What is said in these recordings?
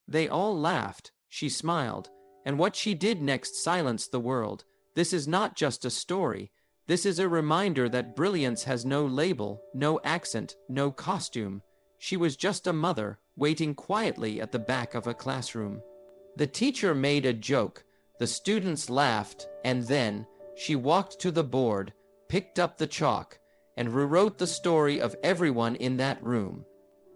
They all laughed. She smiled. And what she did next silenced the world. This is not just a story. This is a reminder that brilliance has no label, no accent, no costume. She was just a mother, waiting quietly at the back of a classroom. The teacher made a joke. The students laughed, and then she walked to the board, picked up the chalk, and rewrote the story of everyone in that room.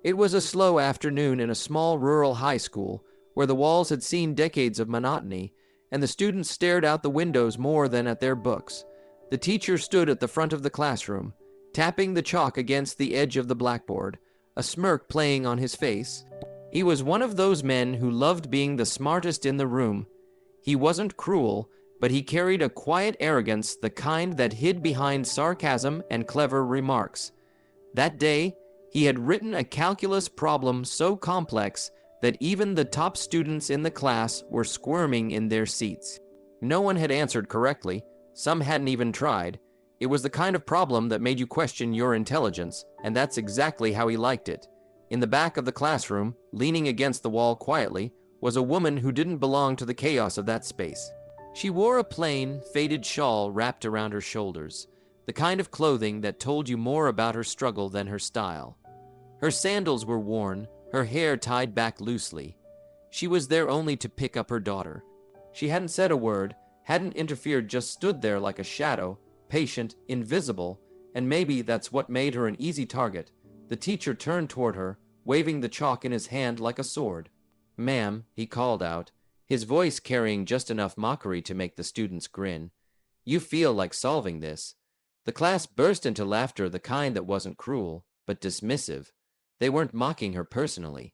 It was a slow afternoon in a small rural high school, where the walls had seen decades of monotony, and the students stared out the windows more than at their books. The teacher stood at the front of the classroom, tapping the chalk against the edge of the blackboard, a smirk playing on his face. He was one of those men who loved being the smartest in the room. He wasn't cruel, but he carried a quiet arrogance, the kind that hid behind sarcasm and clever remarks. That day, he had written a calculus problem so complex that even the top students in the class were squirming in their seats. No one had answered correctly. Some hadn't even tried. It was the kind of problem that made you question your intelligence, and that's exactly how he liked it. In the back of the classroom, leaning against the wall quietly, was a woman who didn't belong to the chaos of that space. She wore a plain, faded shawl wrapped around her shoulders, the kind of clothing that told you more about her struggle than her style. Her sandals were worn, her hair tied back loosely. She was there only to pick up her daughter. She hadn't said a word, hadn't interfered, just stood there like a shadow, patient, invisible, and maybe that's what made her an easy target. The teacher turned toward her, waving the chalk in his hand like a sword. "Ma'am," he called out, his voice carrying just enough mockery to make the students grin. "You feel like solving this." The class burst into laughter, the kind that wasn't cruel, but dismissive. They weren't mocking her personally.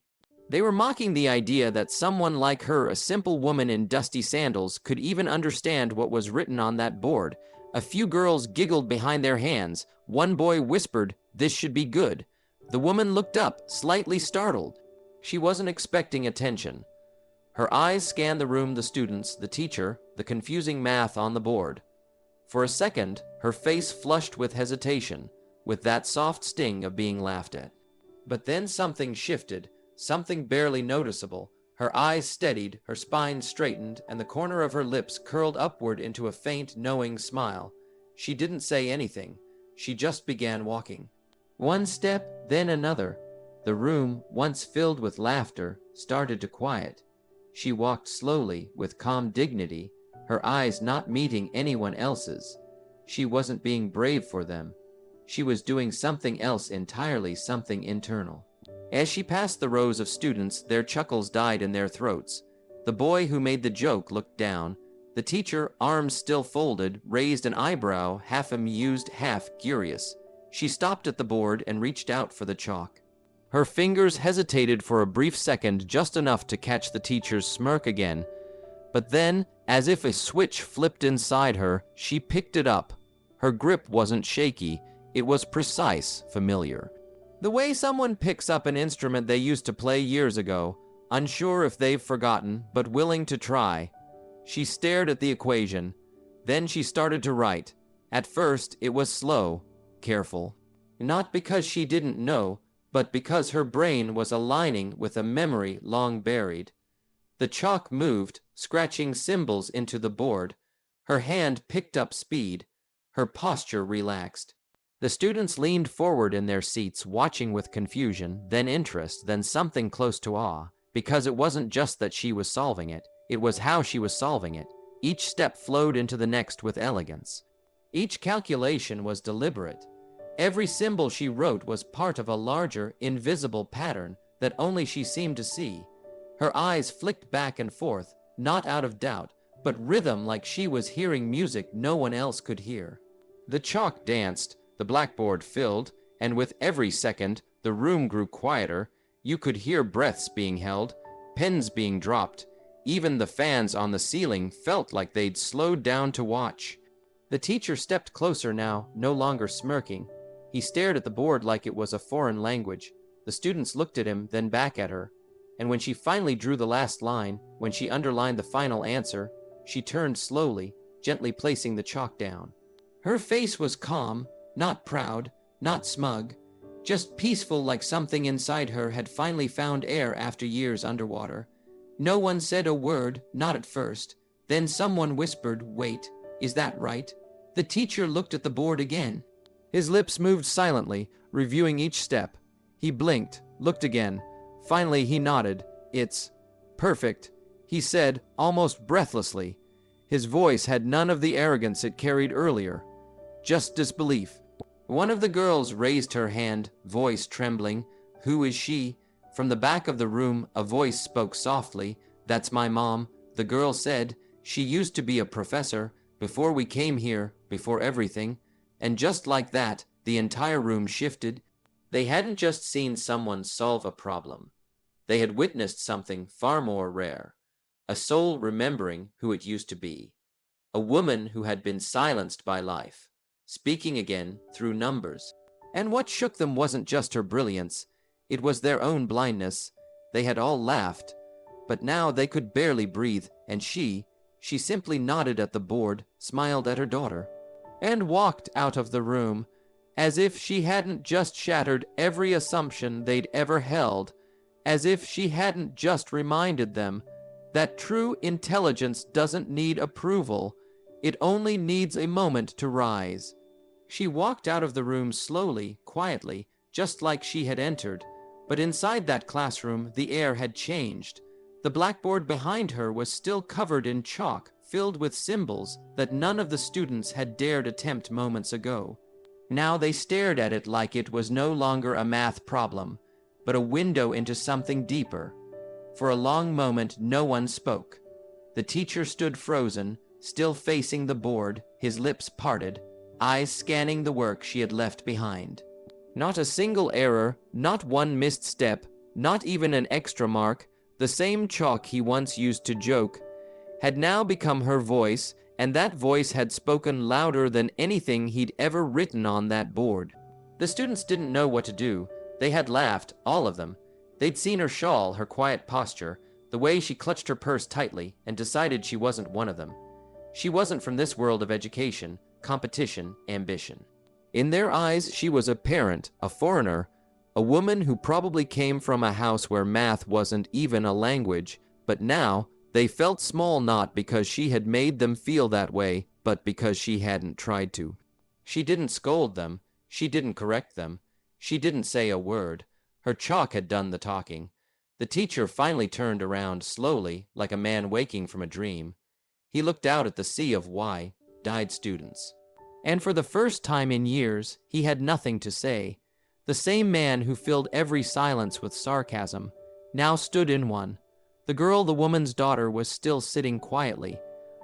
They were mocking the idea that someone like her, a simple woman in dusty sandals, could even understand what was written on that board. A few girls giggled behind their hands. One boy whispered, "This should be good." The woman looked up, slightly startled. She wasn't expecting attention. Her eyes scanned the room, the students, the teacher, the confusing math on the board. For a second, her face flushed with hesitation, with that soft sting of being laughed at. But then something shifted, something barely noticeable. Her eyes steadied, her spine straightened, and the corner of her lips curled upward into a faint, knowing smile. She didn't say anything. She just began walking. One step, then another. The room, once filled with laughter, started to quiet. She walked slowly, with calm dignity, her eyes not meeting anyone else's. She wasn't being brave for them. She was doing something else entirely, something internal. As she passed the rows of students, their chuckles died in their throats. The boy who made the joke looked down. The teacher, arms still folded, raised an eyebrow, half amused, half curious. She stopped at the board and reached out for the chalk. Her fingers hesitated for a brief second, just enough to catch the teacher's smirk again. But then, as if a switch flipped inside her, she picked it up. Her grip wasn't shaky. It was precise, familiar. The way someone picks up an instrument they used to play years ago, unsure if they've forgotten, but willing to try. She stared at the equation. Then she started to write. At first, it was slow, careful. Not because she didn't know, but because her brain was aligning with a memory long buried. The chalk moved, scratching symbols into the board. Her hand picked up speed. Her posture relaxed. The students leaned forward in their seats, watching with confusion, then interest, then something close to awe, because it wasn't just that she was solving it, it was how she was solving it. Each step flowed into the next with elegance. Each calculation was deliberate. Every symbol she wrote was part of a larger, invisible pattern that only she seemed to see. Her eyes flicked back and forth, not out of doubt, but rhythm, like she was hearing music no one else could hear. The chalk danced, the blackboard filled, and with every second, the room grew quieter. You could hear breaths being held, pens being dropped. Even the fans on the ceiling felt like they'd slowed down to watch. The teacher stepped closer now, no longer smirking. He stared at the board like it was a foreign language. The students looked at him, then back at her. And when she finally drew the last line, when she underlined the final answer, she turned slowly, gently placing the chalk down. Her face was calm, not proud, not smug, just peaceful, like something inside her had finally found air after years underwater. No one said a word, not at first. Then someone whispered, "Wait, is that right?" The teacher looked at the board again. His lips moved silently, reviewing each step. He blinked, looked again. Finally, he nodded. "It's perfect," he said, almost breathlessly. His voice had none of the arrogance it carried earlier, just disbelief. One of the girls raised her hand, voice trembling. "Who is she?" From the back of the room, a voice spoke softly. "That's my mom," the girl said. "She used to be a professor, before we came here, before everything." And just like that, the entire room shifted. They hadn't just seen someone solve a problem. They had witnessed something far more rare. A soul remembering who it used to be. A woman who had been silenced by life, speaking again through numbers. And what shook them wasn't just her brilliance. It was their own blindness. They had all laughed, but now they could barely breathe, and she simply nodded at the board, smiled at her daughter, and walked out of the room, as if she hadn't just shattered every assumption they'd ever held, as if she hadn't just reminded them that true intelligence doesn't need approval, it only needs a moment to rise. She walked out of the room slowly, quietly, just like she had entered, but inside that classroom the air had changed. The blackboard behind her was still covered in chalk, filled with symbols that none of the students had dared attempt moments ago. Now they stared at it like it was no longer a math problem, but a window into something deeper. For a long moment, no one spoke. The teacher stood frozen, still facing the board, his lips parted, eyes scanning the work she had left behind. Not a single error, not one missed step, not even an extra mark. The same chalk he once used to joke had now become her voice, and that voice had spoken louder than anything he'd ever written on that board. The students didn't know what to do. They had laughed, all of them. They'd seen her shawl, her quiet posture, the way she clutched her purse tightly, and decided she wasn't one of them. She wasn't from this world of education, competition, ambition. In their eyes, she was a parent, a foreigner, a woman who probably came from a house where math wasn't even a language, but now they felt small not because she had made them feel that way, but because she hadn't tried to. She didn't scold them. She didn't correct them. She didn't say a word. Her chalk had done the talking. The teacher finally turned around slowly, like a man waking from a dream. He looked out at the sea of died students. And for the first time in years, he had nothing to say. The same man who filled every silence with sarcasm now stood in one. The girl, the woman's daughter, was still sitting quietly.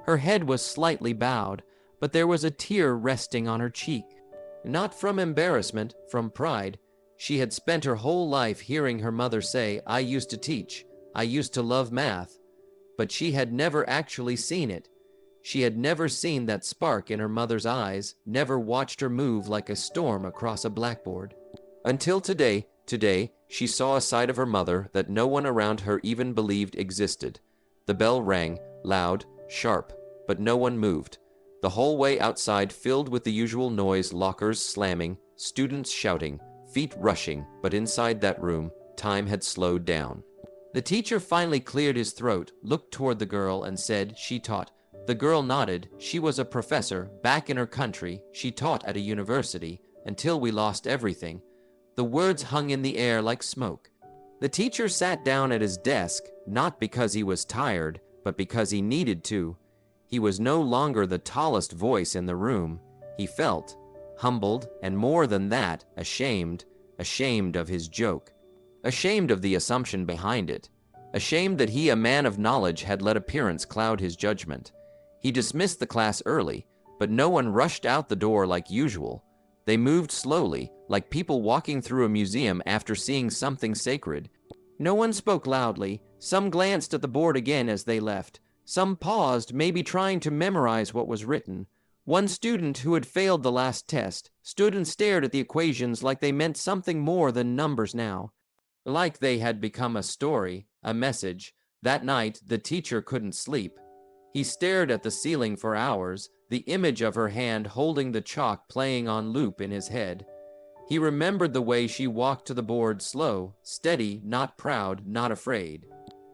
Her head was slightly bowed, but there was a tear resting on her cheek. Not from embarrassment, from pride. She had spent her whole life hearing her mother say, "I used to teach. I used to love math." But she had never actually seen it. She had never seen that spark in her mother's eyes, never watched her move like a storm across a blackboard. Until today, she saw a side of her mother that no one around her even believed existed. The bell rang, loud, sharp, but no one moved. The hallway outside filled with the usual noise, lockers slamming, students shouting, feet rushing, but inside that room, time had slowed down. The teacher finally cleared his throat, looked toward the girl, and said, "She taught." The girl nodded. She was a professor, back in her country. She taught at a university, until we lost everything. The words hung in the air like smoke. The teacher sat down at his desk, not because he was tired, but because he needed to. He was no longer the tallest voice in the room. He felt humbled, and more than that, ashamed of his joke. Ashamed of the assumption behind it. Ashamed that he, a man of knowledge, had let appearance cloud his judgment. He dismissed the class early, but no one rushed out the door like usual. They moved slowly, like people walking through a museum after seeing something sacred. No one spoke loudly. Some glanced at the board again as they left. Some paused, maybe trying to memorize what was written. One student, who had failed the last test, stood and stared at the equations like they meant something more than numbers now. Like they had become a story, a message. That night, the teacher couldn't sleep. He stared at the ceiling for hours, the image of her hand holding the chalk playing on loop in his head. He remembered the way she walked to the board, slow, steady, not proud, not afraid.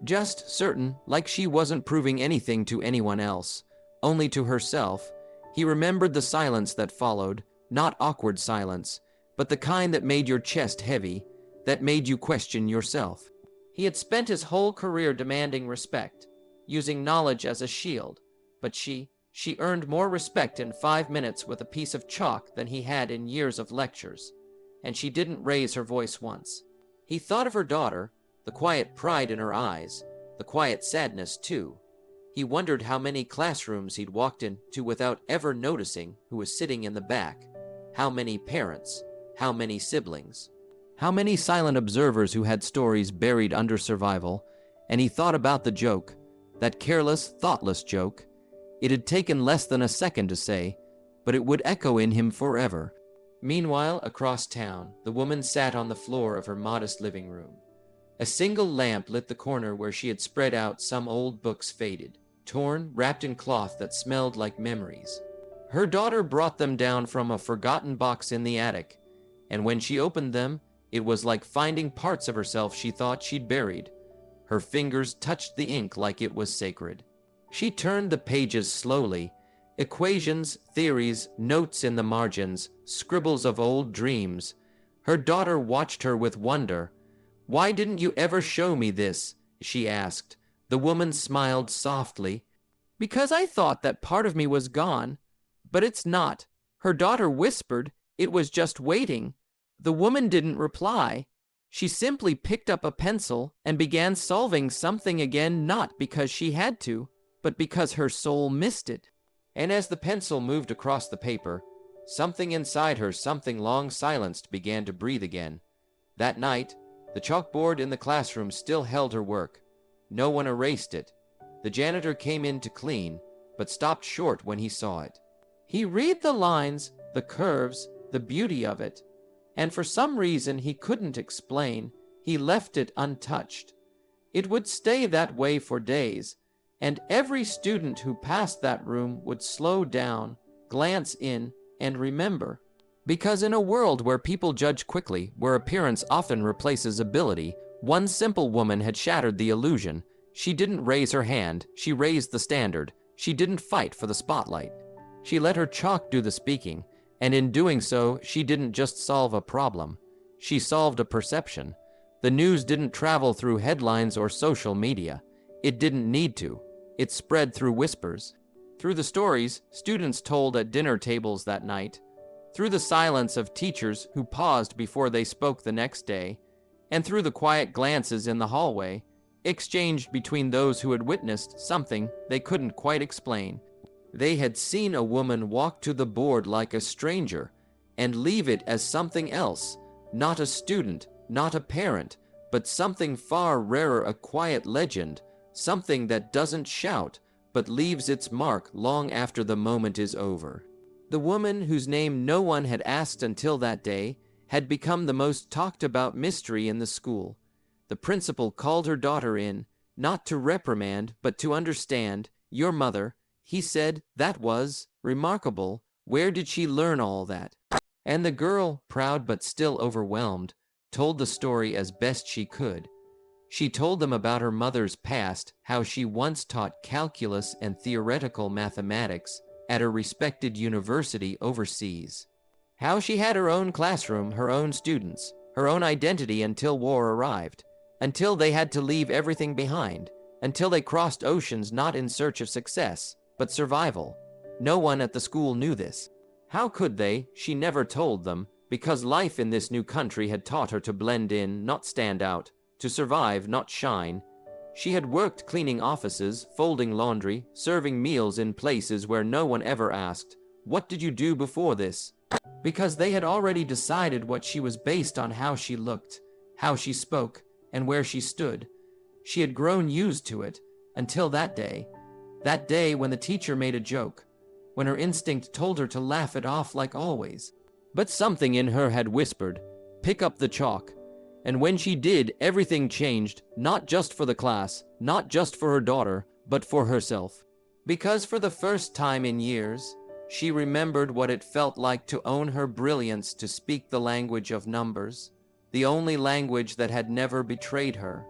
Just certain, like she wasn't proving anything to anyone else, only to herself. He remembered the silence that followed, not awkward silence, but the kind that made your chest heavy, that made you question yourself. He had spent his whole career demanding respect, using knowledge as a shield, but she earned more respect in 5 minutes with a piece of chalk than he had in years of lectures, and she didn't raise her voice once. He thought of her daughter, the quiet pride in her eyes, the quiet sadness too. He wondered how many classrooms he'd walked into without ever noticing who was sitting in the back, how many parents, how many siblings, how many silent observers who had stories buried under survival, and he thought about the joke, that careless, thoughtless joke. It had taken less than a second to say, but it would echo in him forever. Meanwhile, across town, the woman sat on the floor of her modest living room. A single lamp lit the corner where she had spread out some old books, faded, torn, wrapped in cloth that smelled like memories. Her daughter brought them down from a forgotten box in the attic, and when she opened them, it was like finding parts of herself she thought she'd buried. Her fingers touched the ink like it was sacred. She turned the pages slowly. Equations, theories, notes in the margins, scribbles of old dreams. Her daughter watched her with wonder. "Why didn't you ever show me this?" she asked. The woman smiled softly. "Because I thought that part of me was gone. But it's not." Her daughter whispered, "It was just waiting." The woman didn't reply. She simply picked up a pencil and began solving something again, not because she had to, but because her soul missed it. And as the pencil moved across the paper, something inside her, something long silenced, began to breathe again. That night, the chalkboard in the classroom still held her work. No one erased it. The janitor came in to clean, but stopped short when he saw it. He read the lines, the curves, the beauty of it, and for some reason he couldn't explain, he left it untouched. It would stay that way for days, and every student who passed that room would slow down, glance in, and remember. Because in a world where people judge quickly, where appearance often replaces ability, one simple woman had shattered the illusion. She didn't raise her hand, she raised the standard. She didn't fight for the spotlight. She let her chalk do the speaking, and in doing so, she didn't just solve a problem. She solved a perception. The news didn't travel through headlines or social media. It didn't need to. It spread through whispers. Through the stories students told at dinner tables that night, through the silence of teachers who paused before they spoke the next day, and through the quiet glances in the hallway, exchanged between those who had witnessed something they couldn't quite explain. They had seen a woman walk to the board like a stranger and leave it as something else, not a student, not a parent, but something far rarer, a quiet legend, something that doesn't shout, but leaves its mark long after the moment is over. The woman, whose name no one had asked until that day, had become the most talked about mystery in the school. The principal called her daughter in, not to reprimand, but to understand. "Your mother," he said, "that was remarkable. Where did she learn all that?" And the girl, proud but still overwhelmed, told the story as best she could. She told them about her mother's past, how she once taught calculus and theoretical mathematics at a respected university overseas. How she had her own classroom, her own students, her own identity until war arrived, until they had to leave everything behind, until they crossed oceans not in search of success, but survival. No one at the school knew this. How could they? She never told them, because life in this new country had taught her to blend in, not stand out, to survive, not shine. She had worked cleaning offices, folding laundry, serving meals in places where no one ever asked, "What did you do before this?" Because they had already decided what she was based on how she looked, how she spoke, and where she stood. She had grown used to it, until that day when the teacher made a joke, when her instinct told her to laugh it off like always. But something in her had whispered, "Pick up the chalk." And when she did, everything changed, not just for the class, not just for her daughter, but for herself. Because for the first time in years, she remembered what it felt like to own her brilliance, to speak the language of numbers, the only language that had never betrayed her.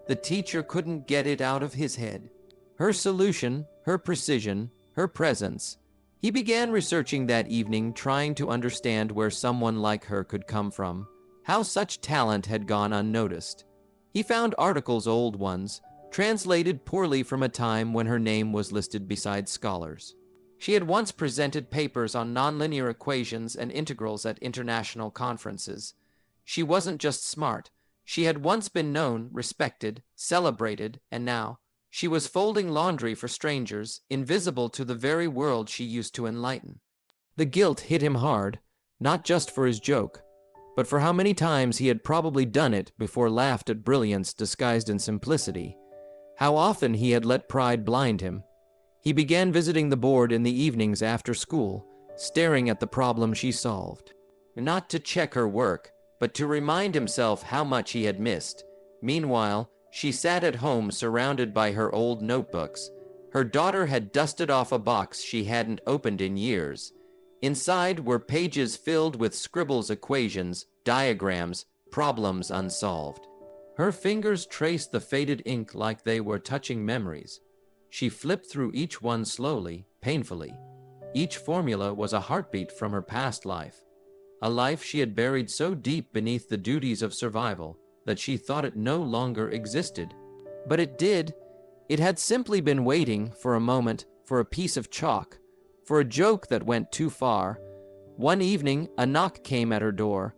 The teacher couldn't get it out of his head. Her solution, her precision, her presence. He began researching that evening, trying to understand where someone like her could come from, how such talent had gone unnoticed. He found articles, old ones, translated poorly from a time when her name was listed beside scholars. She had once presented papers on nonlinear equations and integrals at international conferences. She wasn't just smart. She had once been known, respected, celebrated, and now she was folding laundry for strangers, invisible to the very world she used to enlighten. The guilt hit him hard, not just for his joke, but for how many times he had probably done it before, laughed at brilliance disguised in simplicity. How often he had let pride blind him. He began visiting the board in the evenings after school, staring at the problem she solved. Not to check her work, but to remind himself how much he had missed. Meanwhile, she sat at home surrounded by her old notebooks. Her daughter had dusted off a box she hadn't opened in years. Inside were pages filled with scribbles, equations, diagrams, problems unsolved. Her fingers traced the faded ink like they were touching memories. She flipped through each one slowly, painfully. Each formula was a heartbeat from her past life, a life she had buried so deep beneath the duties of survival that she thought it no longer existed. But it did. It had simply been waiting for a moment, for a piece of chalk, for a joke that went too far. One evening, a knock came at her door.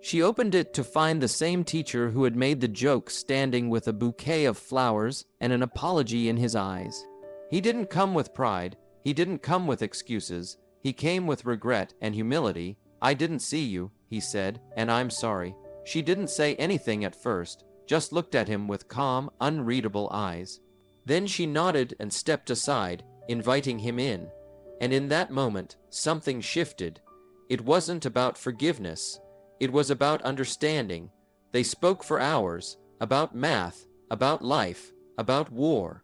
She opened it to find the same teacher who had made the joke standing with a bouquet of flowers and an apology in his eyes. He didn't come with pride. He didn't come with excuses. He came with regret and humility. "I didn't see you," he said, "and I'm sorry." She didn't say anything at first, just looked at him with calm, unreadable eyes. Then she nodded and stepped aside, inviting him in. And in that moment, something shifted. It wasn't about forgiveness. It was about understanding. They spoke for hours, about math, about life, about war,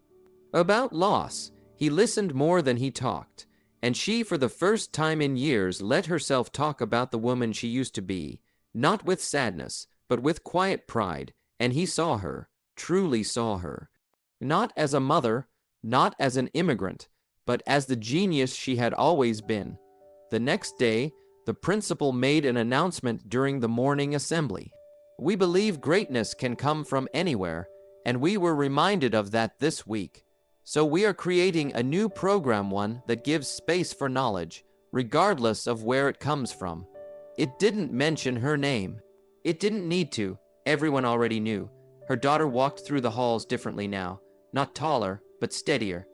about loss. He listened more than he talked, and she, for the first time in years, let herself talk about the woman she used to be, not with sadness, but with quiet pride. And he saw her, truly saw her, not as a mother, not as an immigrant, but as the genius she had always been. The next day, the principal made an announcement during the morning assembly. "We believe greatness can come from anywhere, and we were reminded of that this week. So we are creating a new program, one that gives space for knowledge, regardless of where it comes from." It didn't mention her name. It didn't need to. Everyone already knew. Her daughter walked through the halls differently now, not taller, but steadier,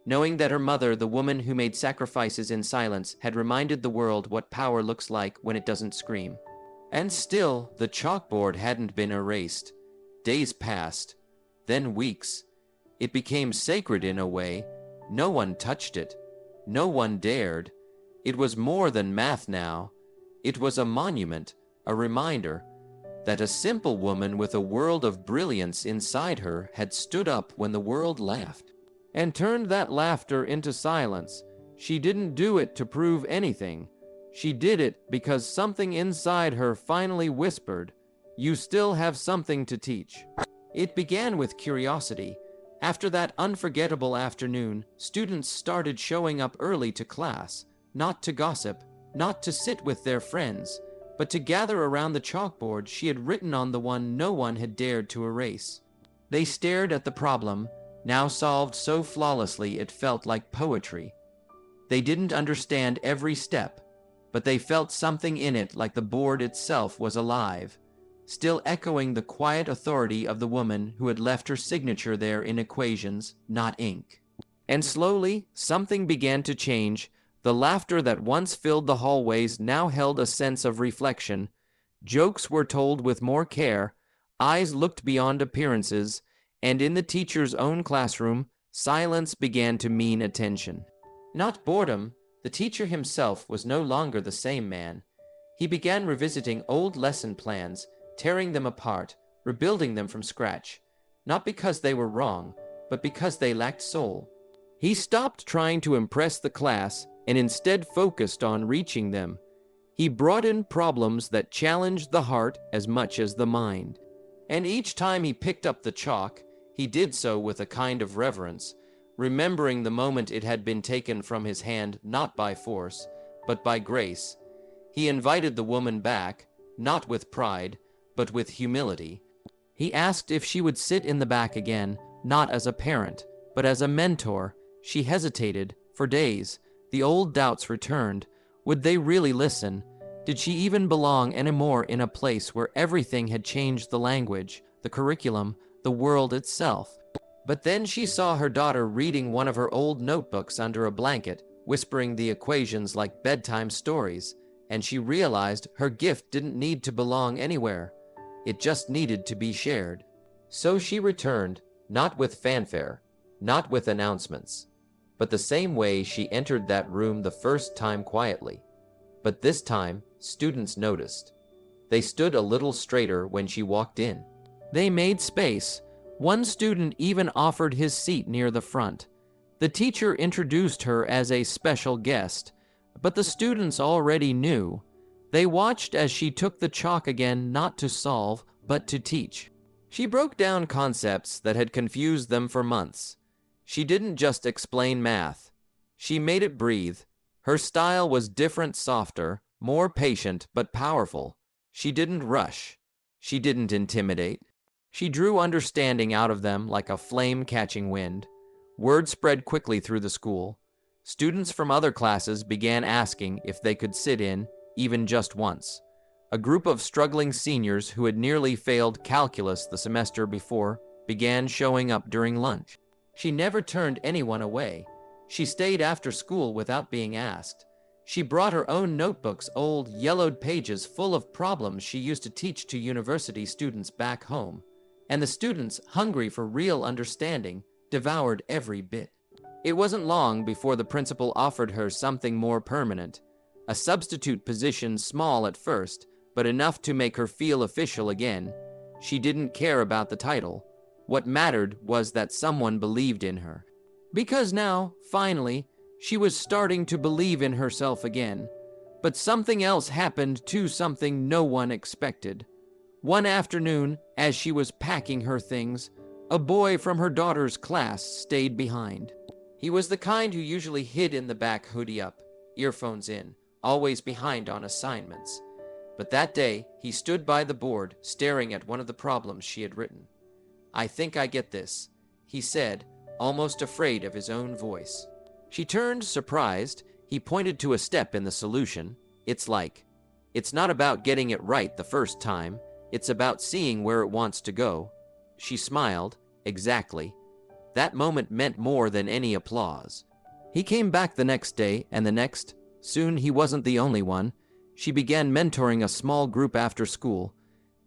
knowing that her mother, the woman who made sacrifices in silence, had reminded the world what power looks like when it doesn't scream. And still, the chalkboard hadn't been erased. Days passed, then weeks. It became sacred in a way. No one touched it. No one dared. It was more than math now. It was a monument, a reminder that a simple woman with a world of brilliance inside her had stood up when the world laughed, and turned that laughter into silence. She didn't do it to prove anything. She did it because something inside her finally whispered, "You still have something to teach." It began with curiosity. After that unforgettable afternoon, students started showing up early to class, not to gossip, not to sit with their friends, but to gather around the chalkboard she had written on, the one no one had dared to erase. They stared at the problem, now solved so flawlessly it felt like poetry. They didn't understand every step, but they felt something in it, like the board itself was alive, still echoing the quiet authority of the woman who had left her signature there in equations, not ink. And slowly, something began to change. The laughter that once filled the hallways now held a sense of reflection. Jokes were told with more care, eyes looked beyond appearances, and in the teacher's own classroom, silence began to mean attention. Not boredom. The teacher himself was no longer the same man. He began revisiting old lesson plans, tearing them apart, rebuilding them from scratch, not because they were wrong, but because they lacked soul. He stopped trying to impress the class and instead focused on reaching them. He brought in problems that challenged the heart as much as the mind. And each time he picked up the chalk, He did so with a kind of reverence, remembering the moment it had been taken from his hand not by force, but by grace. He invited the woman back, not with pride, but with humility. He asked if she would sit in the back again, not as a parent, but as a mentor. She hesitated. For days, the old doubts returned. Would they really listen? Did she even belong anymore in a place where everything had changed: the language, the curriculum, the world itself? But then she saw her daughter reading one of her old notebooks under a blanket, whispering the equations like bedtime stories, and she realized her gift didn't need to belong anywhere. It just needed to be shared. So she returned, not with fanfare, not with announcements, but the same way she entered that room the first time, quietly. But this time, students noticed. They stood a little straighter when she walked in. They made space. One student even offered his seat near the front. The teacher introduced her as a special guest, but the students already knew. They watched as she took the chalk again, not to solve, but to teach. She broke down concepts that had confused them for months. She didn't just explain math. She made it breathe. Her style was different, softer, more patient, but powerful. She didn't rush. She didn't intimidate. She drew understanding out of them like a flame catching wind. Word spread quickly through the school. Students from other classes began asking if they could sit in, even just once. A group of struggling seniors who had nearly failed calculus the semester before began showing up during lunch. She never turned anyone away. She stayed after school without being asked. She brought her own notebooks, old, yellowed pages full of problems she used to teach to university students back home. And the students, hungry for real understanding, devoured every bit. It wasn't long before the principal offered her something more permanent. A substitute position, small at first, but enough to make her feel official again. She didn't care about the title. What mattered was that someone believed in her. Because now, finally, she was starting to believe in herself again. But something else happened too, something no one expected. One afternoon, as she was packing her things, a boy from her daughter's class stayed behind. He was the kind who usually hid in the back, hoodie up, earphones in, always behind on assignments. But that day, he stood by the board, staring at one of the problems she had written. "I think I get this," he said, almost afraid of his own voice. She turned, surprised. He pointed to a step in the solution. It's not about getting it right the first time. It's about seeing where it wants to go." She smiled. Exactly. That moment meant more than any applause. He came back the next day, and the next. Soon he wasn't the only one. She began mentoring a small group after school.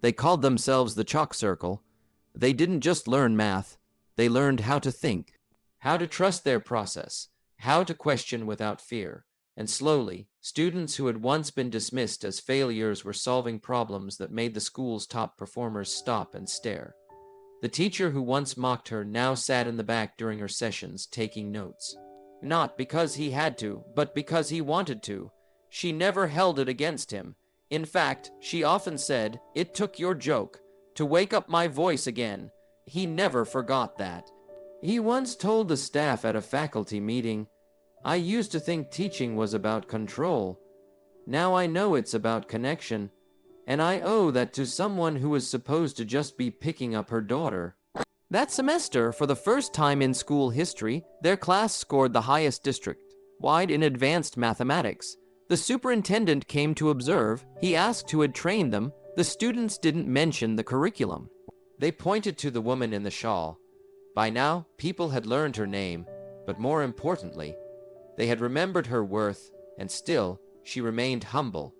They called themselves the Chalk Circle. They didn't just learn math. They learned how to think, how to trust their process, how to question without fear. And slowly, students who had once been dismissed as failures were solving problems that made the school's top performers stop and stare. The teacher who once mocked her now sat in the back during her sessions, taking notes. Not because he had to, but because he wanted to. She never held it against him. In fact, she often said, "It took your joke to wake up my voice again." He never forgot that. He once told the staff at a faculty meeting, "I used to think teaching was about control. Now I know it's about connection. And I owe that to someone who was supposed to just be picking up her daughter." That semester, for the first time in school history, their class scored the highest district-wide in advanced mathematics. The superintendent came to observe. He asked who had trained them. The students didn't mention the curriculum. They pointed to the woman in the shawl. By now, people had learned her name, but more importantly, they had remembered her worth, and still, she remained humble.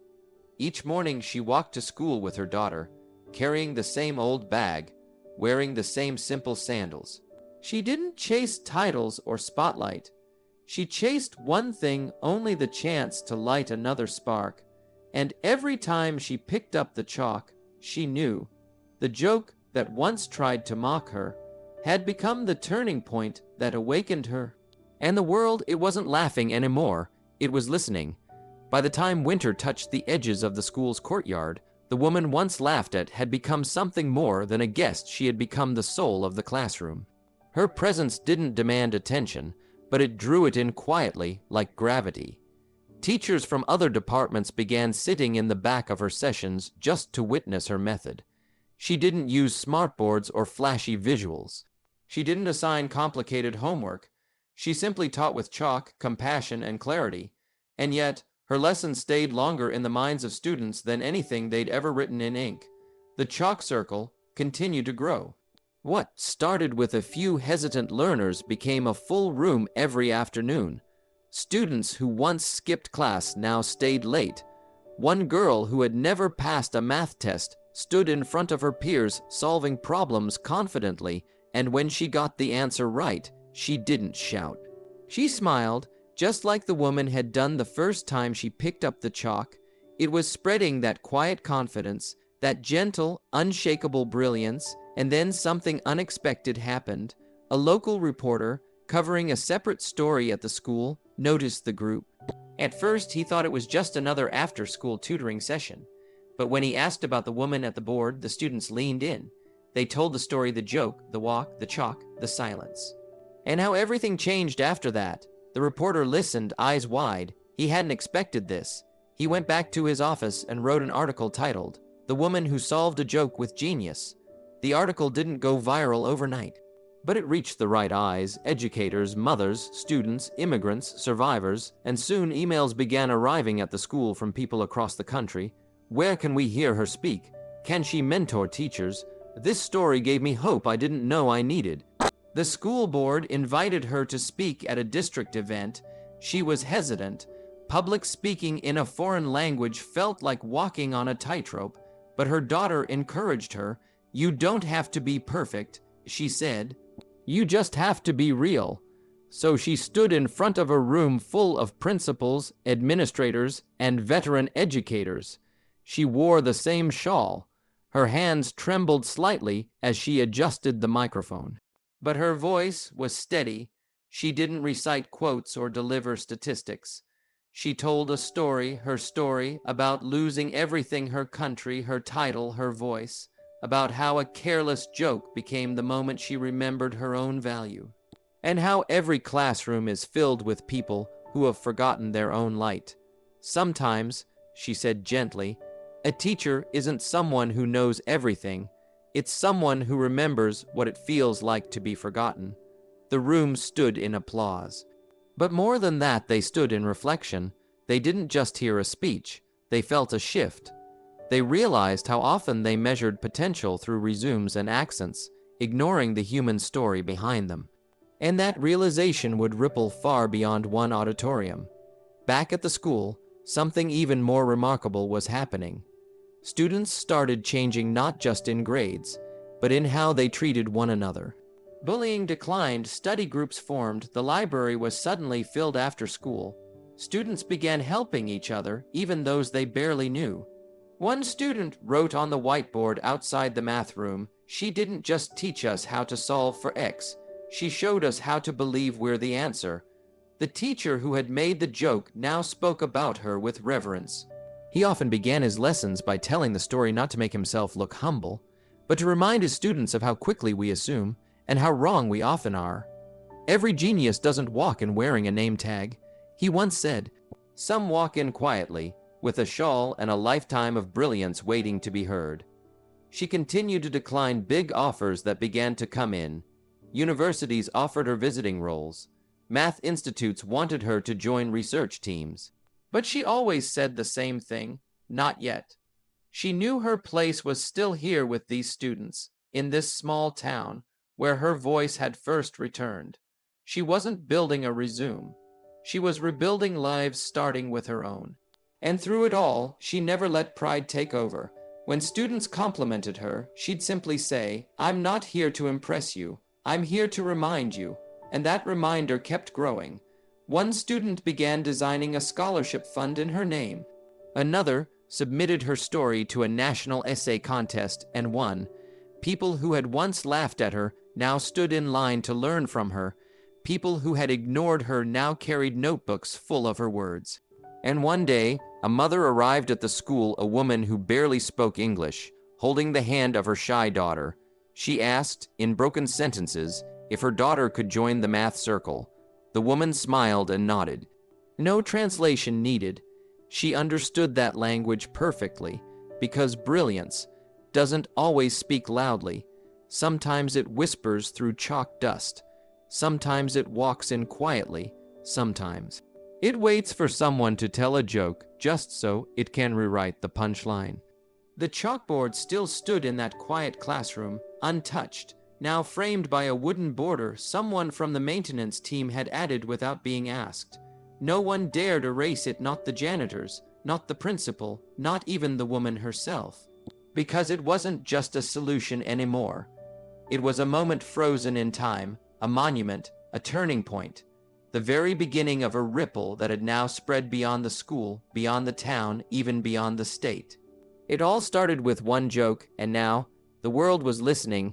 Each morning she walked to school with her daughter, carrying the same old bag, wearing the same simple sandals. She didn't chase titles or spotlight. She chased one thing, only the chance to light another spark. And every time she picked up the chalk, she knew the joke that once tried to mock her had become the turning point that awakened her. And the world, it wasn't laughing anymore, it was listening. By the time winter touched the edges of the school's courtyard, The woman once laughed at had become something more than a guest. She had become the soul of the classroom. Her presence didn't demand attention, but it drew it in quietly, like gravity. Teachers from other departments began sitting in the back of her sessions just to witness her method. She didn't use smartboards or flashy visuals. She didn't assign complicated homework. She simply taught with chalk, compassion, and clarity. And yet, her lessons stayed longer in the minds of students than anything they'd ever written in ink. The chalk circle continued to grow. What started with a few hesitant learners became a full room every afternoon. Students who once skipped class now stayed late. One girl who had never passed a math test stood in front of her peers solving problems confidently, and when she got the answer right, she didn't shout. She smiled, just like the woman had done the first time she picked up the chalk. It was spreading that quiet confidence, that gentle, unshakable brilliance, and then something unexpected happened. A local reporter, covering a separate story at the school, noticed the group. At first, he thought it was just another after-school tutoring session. But when he asked about the woman at the board, the students leaned in. They told the story, the joke, the walk, the chalk, the silence. And how everything changed after that. The reporter listened, eyes wide. He hadn't expected this. He went back to his office and wrote an article titled, "The Woman Who Solved a Joke with Genius." The article didn't go viral overnight, but it reached the right eyes: educators, mothers, students, immigrants, survivors, and soon emails began arriving at the school from people across the country. Where can we hear her speak? Can she mentor teachers? This story gave me hope I didn't know I needed. The school board invited her to speak at a district event. She was hesitant. Public speaking in a foreign language felt like walking on a tightrope, but her daughter encouraged her. "You don't have to be perfect," she said. "You just have to be real." So she stood in front of a room full of principals, administrators, and veteran educators. She wore the same shawl. Her hands trembled slightly as she adjusted the microphone. But her voice was steady. She didn't recite quotes or deliver statistics. She told a story, her story, about losing everything: her country, her title, her voice, about how a careless joke became the moment she remembered her own value, and how every classroom is filled with people who have forgotten their own light. Sometimes, she said gently, a teacher isn't someone who knows everything. It's someone who remembers what it feels like to be forgotten. The room stood in applause. But more than that, they stood in reflection. They didn't just hear a speech. They felt a shift. They realized how often they measured potential through resumes and accents, ignoring the human story behind them. And that realization would ripple far beyond one auditorium. Back at the school, something even more remarkable was happening. Students started changing, not just in grades, but in how they treated one another. Bullying declined, study groups formed, the library was suddenly filled after school. Students began helping each other, even those they barely knew. One student wrote on the whiteboard outside the math room, "She didn't just teach us how to solve for X, she showed us how to believe we're the answer." The teacher who had made the joke now spoke about her with reverence. He often began his lessons by telling the story not to make himself look humble, but to remind his students of how quickly we assume and how wrong we often are. Every genius doesn't walk in wearing a name tag. He once said, "Some walk in quietly, with a shawl and a lifetime of brilliance waiting to be heard." She continued to decline big offers that began to come in. Universities offered her visiting roles. Math institutes wanted her to join research teams. But she always said the same thing: not yet. She knew her place was still here with these students, in this small town, where her voice had first returned. She wasn't building a resume. She was rebuilding lives, starting with her own. And through it all, she never let pride take over. When students complimented her, she'd simply say, "I'm not here to impress you. I'm here to remind you." And that reminder kept growing. One student began designing a scholarship fund in her name. Another submitted her story to a national essay contest and won. People who had once laughed at her now stood in line to learn from her. People who had ignored her now carried notebooks full of her words. And one day, a mother arrived at the school, a woman who barely spoke English, holding the hand of her shy daughter. She asked, in broken sentences, if her daughter could join the math circle. The woman smiled and nodded. No translation needed. She understood that language perfectly, because brilliance doesn't always speak loudly. Sometimes it whispers through chalk dust. Sometimes it walks in quietly. Sometimes it waits for someone to tell a joke just so it can rewrite the punchline. The chalkboard still stood in that quiet classroom, untouched, now framed by a wooden border someone from the maintenance team had added without being asked. No one dared erase it, not the janitors, not the principal, not even the woman herself. Because it wasn't just a solution anymore. It was a moment frozen in time, a monument, a turning point. The very beginning of a ripple that had now spread beyond the school, beyond the town, even beyond the state. It all started with one joke, and now, the world was listening.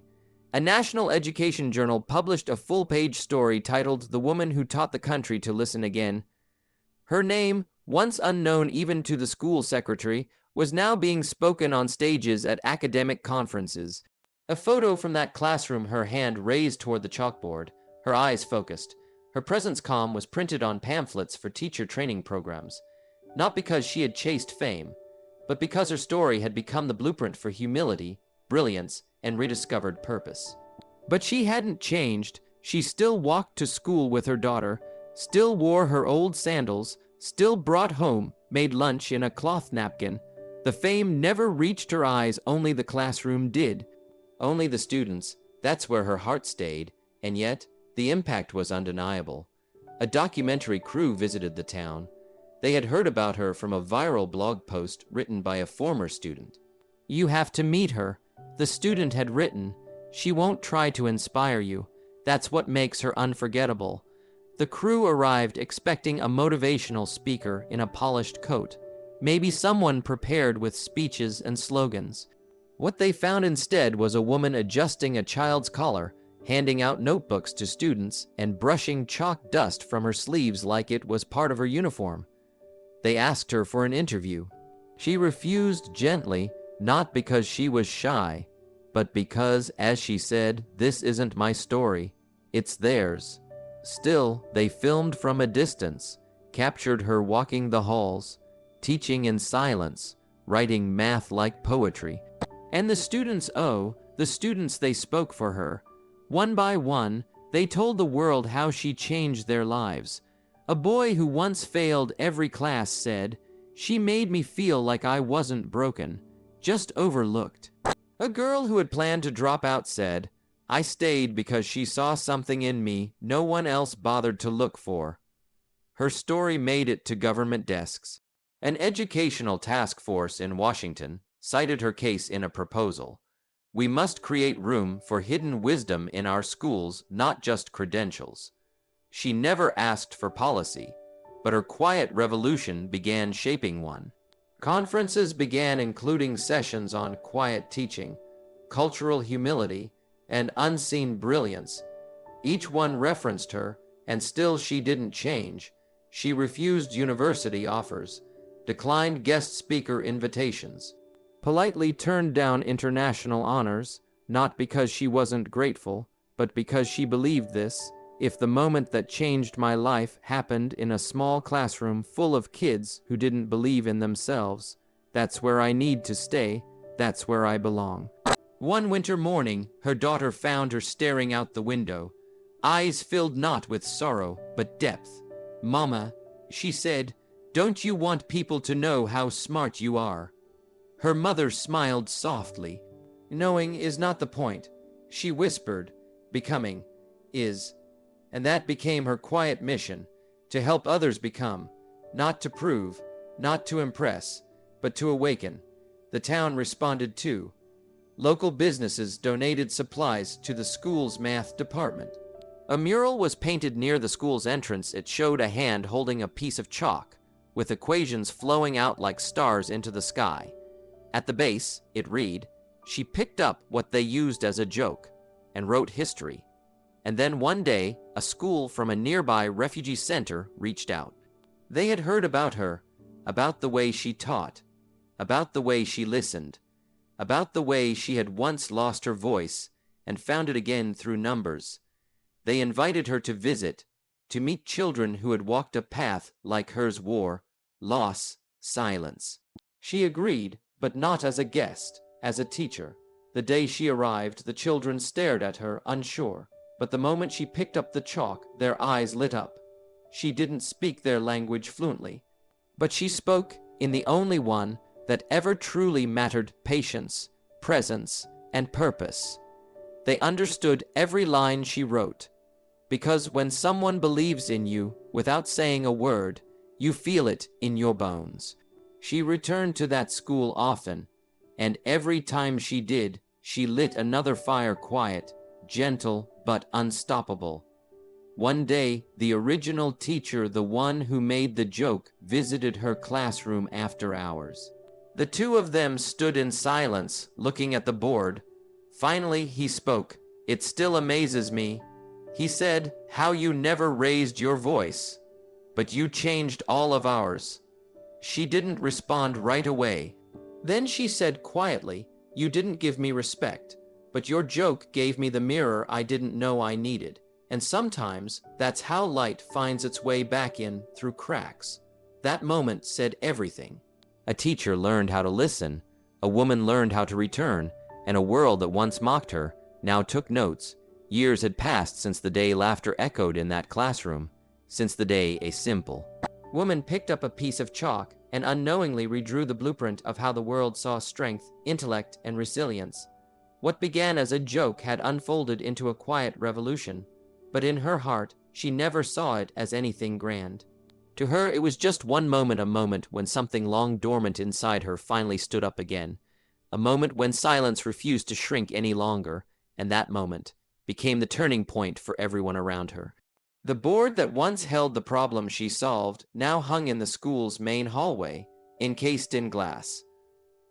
A national education journal published a full-page story titled "The Woman Who Taught the Country to Listen Again." Her name, once unknown even to the school secretary, was now being spoken on stages at academic conferences. A photo from that classroom, her hand raised toward the chalkboard, her eyes focused. Her presence calm was printed on pamphlets for teacher training programs. Not because she had chased fame, but because her story had become the blueprint for humility, brilliance, and rediscovered purpose. But she hadn't changed. She still walked to school with her daughter, still wore her old sandals, still brought home, made lunch in a cloth napkin. The fame never reached her eyes, only the classroom did. Only the students, that's where her heart stayed, and yet, the impact was undeniable. A documentary crew visited the town. They had heard about her from a viral blog post written by a former student. "You have to meet her," the student had written. "She won't try to inspire you. That's what makes her unforgettable." The crew arrived expecting a motivational speaker in a polished coat, maybe someone prepared with speeches and slogans. What they found instead was a woman adjusting a child's collar, handing out notebooks to students, and brushing chalk dust from her sleeves like it was part of her uniform. They asked her for an interview. She refused gently, not because she was shy, but because, as she said, "This isn't my story, it's theirs." Still, they filmed from a distance, captured her walking the halls, teaching in silence, writing math like poetry. And the students, they spoke for her. One by one, they told the world how she changed their lives. A boy who once failed every class said, "She made me feel like I wasn't broken, just overlooked." A girl who had planned to drop out said, "I stayed because she saw something in me no one else bothered to look for." Her story made it to government desks. An educational task force in Washington cited her case in a proposal. "We must create room for hidden wisdom in our schools, not just credentials." She never asked for policy, but her quiet revolution began shaping one. Conferences began including sessions on quiet teaching, cultural humility, and unseen brilliance. Each one referenced her, and still she didn't change. She refused university offers, declined guest speaker invitations, politely turned down international honors, not because she wasn't grateful, but because she believed this: if the moment that changed my life happened in a small classroom full of kids who didn't believe in themselves, that's where I need to stay, that's where I belong. One winter morning, her daughter found her staring out the window, eyes filled not with sorrow, but depth. "Mama," she said, "don't you want people to know how smart you are?" Her mother smiled softly. "Knowing is not the point," she whispered. "Becoming is." And that became her quiet mission, to help others become, not to prove, not to impress, but to awaken. The town responded too. Local businesses donated supplies to the school's math department. A mural was painted near the school's entrance. It showed a hand holding a piece of chalk, with equations flowing out like stars into the sky. At the base, it read, "She picked up what they used as a joke, and wrote history." And then one day, a school from a nearby refugee center reached out. They had heard about her. about the way she taught, about the way she listened, about the way she had once lost her voice and found it again through numbers. They invited her to visit, to meet children who had walked a path like hers: war, loss, silence. She agreed, but not as a guest, as a teacher. The day she arrived, the children stared at her, unsure. But the moment she picked up the chalk, their eyes lit up. She didn't speak their language fluently, but she spoke in the only one that ever truly mattered: patience, presence, and purpose. They understood every line she wrote, because when someone believes in you without saying a word, you feel it in your bones. She returned to that school often, and every time she did, she lit another fire, quiet, gentle, but unstoppable. One day, the original teacher, the one who made the joke, visited her classroom after hours. The two of them stood in silence, looking at the board. Finally, he spoke. "It still amazes me," he said, "how you never raised your voice. But you changed all of ours." She didn't respond right away. Then she said quietly, "You didn't give me respect, but your joke gave me the mirror I didn't know I needed. And sometimes that's how light finds its way back in through cracks." That moment said everything. A teacher learned how to listen, a woman learned how to return, and a world that once mocked her now took notes. Years had passed since the day laughter echoed in that classroom, since the day a simple woman picked up a piece of chalk and unknowingly redrew the blueprint of how the world saw strength, intellect, and resilience. What began as a joke had unfolded into a quiet revolution, but in her heart, she never saw it as anything grand. To her, it was just one moment, a moment when something long dormant inside her finally stood up again, a moment when silence refused to shrink any longer, and that moment became the turning point for everyone around her. The board that once held the problem she solved now hung in the school's main hallway, encased in glass.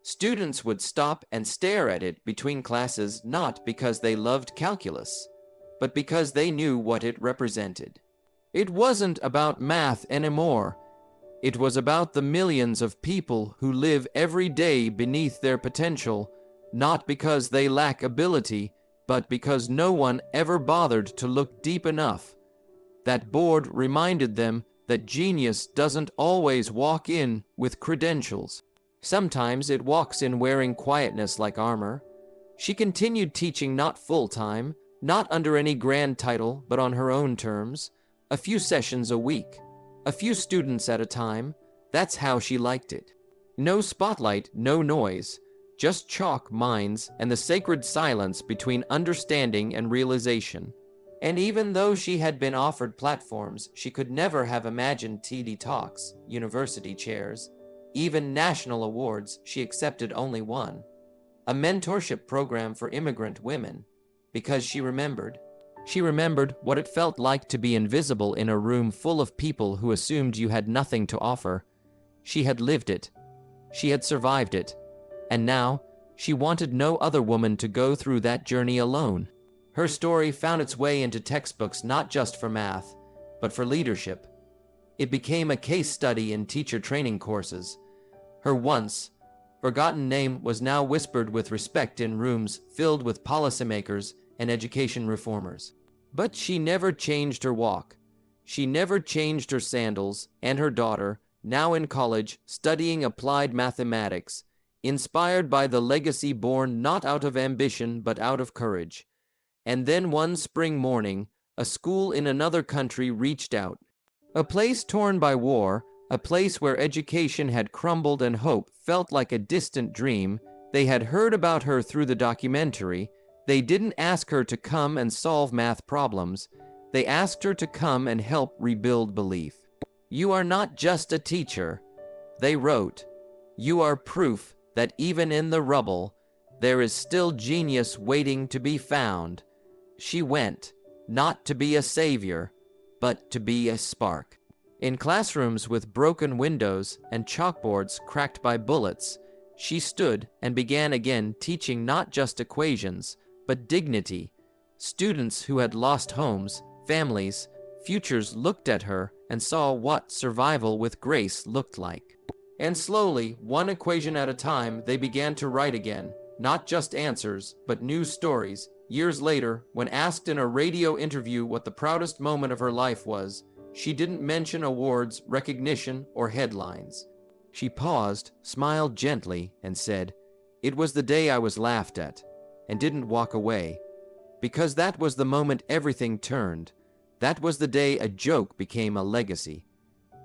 Students would stop and stare at it between classes, not because they loved calculus, but because they knew what it represented. It wasn't about math anymore. It was about the millions of people who live every day beneath their potential, not because they lack ability, but because no one ever bothered to look deep enough. That board reminded them that genius doesn't always walk in with credentials. Sometimes it walks in wearing quietness like armor. She continued teaching, not full-time, not under any grand title, but on her own terms. A few sessions a week, a few students at a time. That's how she liked it. No spotlight, no noise, just chalk, minds, and the sacred silence between understanding and realization. And even though she had been offered platforms, she could never have imagined TED Talks, university chairs, even national awards. She accepted only one, a mentorship program for immigrant women, because she remembered. She remembered what it felt like to be invisible in a room full of people who assumed you had nothing to offer. She had lived it. She had survived it. And now, she wanted no other woman to go through that journey alone. Her story found its way into textbooks, not just for math, but for leadership. It became a case study in teacher training courses. Her once forgotten name was now whispered with respect in rooms filled with policymakers and education reformers. But she never changed her walk. She never changed her sandals, and her daughter, now in college, studying applied mathematics, inspired by the legacy born not out of ambition but out of courage. And then one spring morning, a school in another country reached out. A place torn by war, a place where education had crumbled and hope felt like a distant dream. They had heard about her through the documentary. They didn't ask her to come and solve math problems. They asked her to come and help rebuild belief. "You are not just a teacher," they wrote. "You are proof that even in the rubble, there is still genius waiting to be found." She went, not to be a savior, but to be a spark. In classrooms with broken windows and chalkboards cracked by bullets, she stood and began again, teaching not just equations, but dignity. Students who had lost homes, families, futures looked at her and saw what survival with grace looked like. And slowly, one equation at a time, they began to write again. Not just answers, but new stories. Years later, when asked in a radio interview what the proudest moment of her life was, she didn't mention awards, recognition, or headlines. She paused, smiled gently, and said, "It was the day I was laughed at," and didn't walk away. Because that was the moment everything turned. That was the day a joke became a legacy.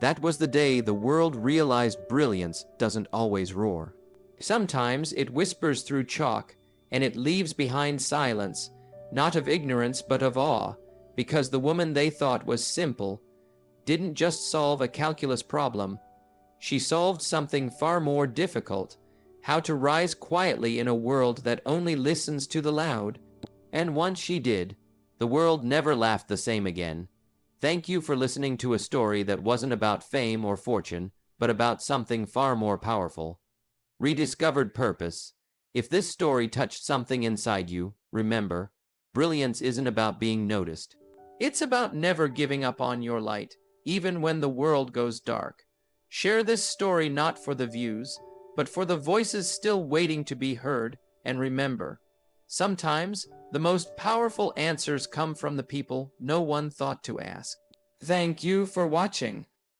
That was the day the world realized brilliance doesn't always roar. Sometimes it whispers through chalk, and it leaves behind silence, not of ignorance but of awe, because the woman they thought was simple didn't just solve a calculus problem. She solved something far more difficult: how to rise quietly in a world that only listens to the loud. And once she did, the world never laughed the same again. Thank you for listening to a story that wasn't about fame or fortune, but about something far more powerful. Rediscovered purpose. If this story touched something inside you, remember, brilliance isn't about being noticed. It's about never giving up on your light, even when the world goes dark. Share this story not for the views, but for the voices still waiting to be heard. And remember, sometimes the most powerful answers come from the people no one thought to ask. Thank you for watching.